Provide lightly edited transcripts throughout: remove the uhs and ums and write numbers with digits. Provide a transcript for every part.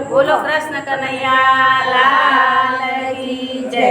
બોલો કૃષ્ણ કનૈયા લાલ કી જય।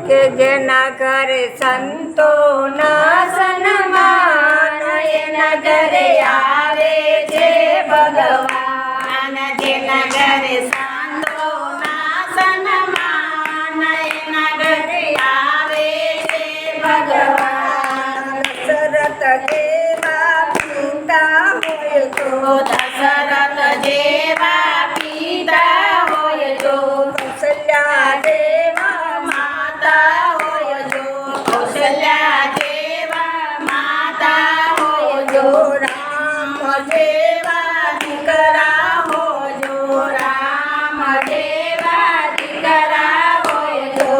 કે જેના ઘરે સંતોના સન્માન એના ઘરે આવે છે ભગવાન। જેના ઘરે સંતોના સન્માન એના ઘરે આવે છે ભગવાન। દશરથ જેવા પિતા હોય તો દશરથ જેવા પિતા હોય તો કૌશલ્યા જેવા માતા હોય જો કૌશલ્યા જેવા માતા હોય જો રામ જેવા દીકરા હોય જો રામ જેવા દીકરા હોય જો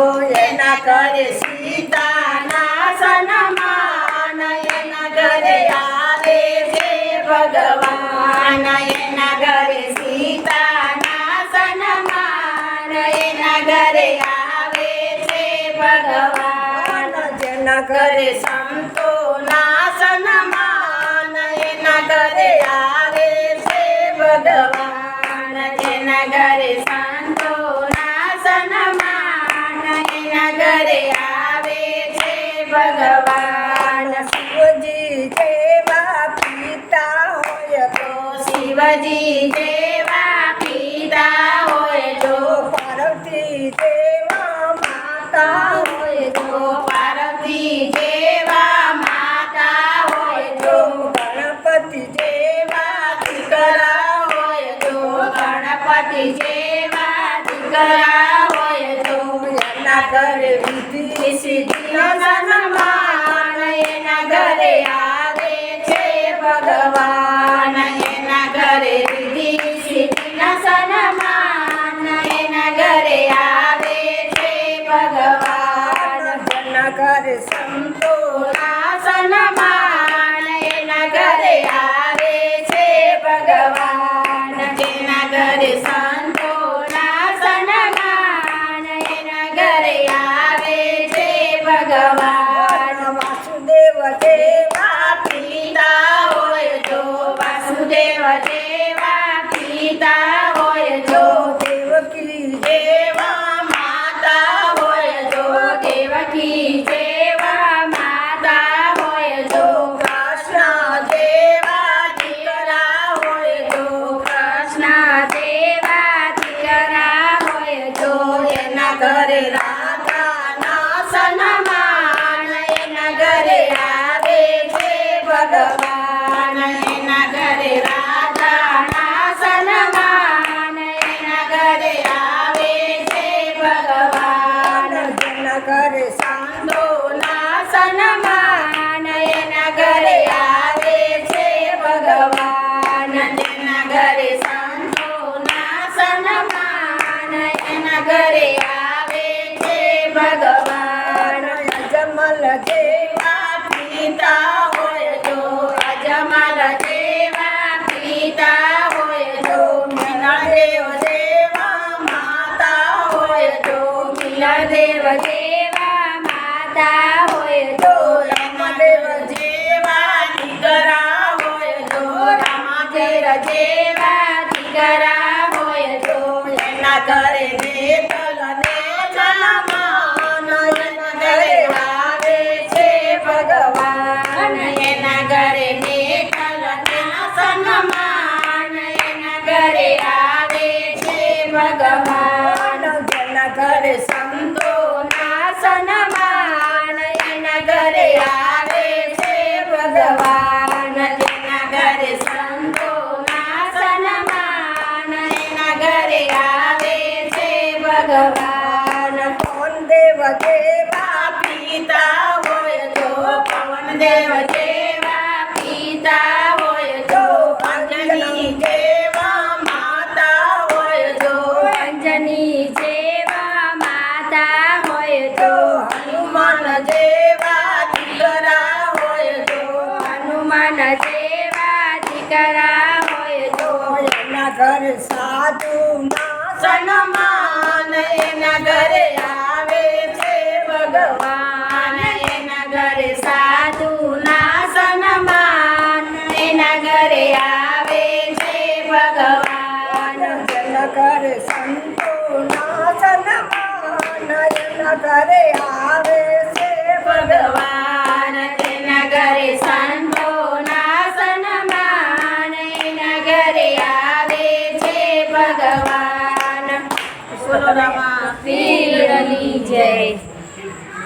એના ઘરે સીતાના સન્માન એના ઘરે આવે છે ભગવાન। એના ઘરે સીતાના સન્માન એના ઘરે આવે છે ભગવાન। જેના ઘરે સંતોના સન્માન એના ઘરે આવે છે ભગવાન। જેના ઘરે સંતોના સન્માન એના ઘરે આવે છે ભગવાન। શિવજી જેવા પિતા હોય તો શિવજી જેવા પિતા હોય જો પાર્વતી જેવા માતા હોય તો પાર્વતી જેવા માતા હોય જો ગણપતિ જેવા દીકરા હોય જો ગણપતિ જેવા દીકરા હોય જો એના ઘરે વિધિ સિદ્ધિનો સન્માન એના ઘરે આવે છે ભગવાન। એના ઘરે વિધિ સિદ્ધિનો સન્માન એના ઘરે આવે છે ભગવાન। જેના ઘરે સંતોના સન્માન એના ઘરે આવે છે ભગવાન। જેના ઘરે સંતોના સન્માન એના ઘરે આવે છે ભગવાન। વાસુદેવ જેવા પિતા હોય જો વાસુદેવ જેવા પિતા હોય જો દેવકી જેવા માતા હોય જો દેવકી જેવા માતા હોય જો કૃષ્ણ જેવા દીકરા હોય જો કૃષ્ણ જેવા દીકરા હોય જો એના ઘરે રાધાના સન્માન એના ઘરે આવે છે ભગવાન। એના ઘરે રાધાના સન્માન એના ઘરે આવે છે ભગવાન। જેના ઘરે સંતોના સન્માન એના ઘરે આવે છે ભગવાન। જેના ઘરે સંતોના સન્માન એના ઘરે આવે છે ભગવાન। અજમલ જેવા પિતા હોય જો અજમલ જેવા પિતા હોય જો મિલનદેવ જેવા માતા હોય જો મિલનદેવ જેવા માતા હોય જો રામદેવ જેવા દીકરા હોય જો રામદેવ જેવા દીકરા હોય જો એના ઘરે નેતલ ને સન્માન એના ઘરે આવે છે ભગવાન। એના ઘરે નેતલ ને સન્માન એના ઘરે આવે છે ભગવાન। જેના ઘરે સંતોના સન્માન એના ઘરે આવે છે ભગવાન। જેના ઘરે સંતોના સન્માન એના ઘરે આવે છે ભગવાન। પવન દેવ જેવા પિતા હોય જો પવન દેવ જેવા પિતા હોય જો અંજની જેવા માતા હોય જો અંજની જેવા માતા હોય જો હનુમાન જેવા દીકરા હોય જો હનુમાન જેવા દીકરા હોય જો એના ઘરે સાધુ ના સન્માન એના ઘરે આવે છે ભગવાન। એના ઘરે સાધુના સન્માન એના ઘરે આવે છે ઘરે સંતોના સન્માન એના ઘરે આવે છે ભગવાન તેના ઘરે સંતોના સન્માન એના ઘરે આવે છે ભગવાન. બોલો રામા પીરની જય.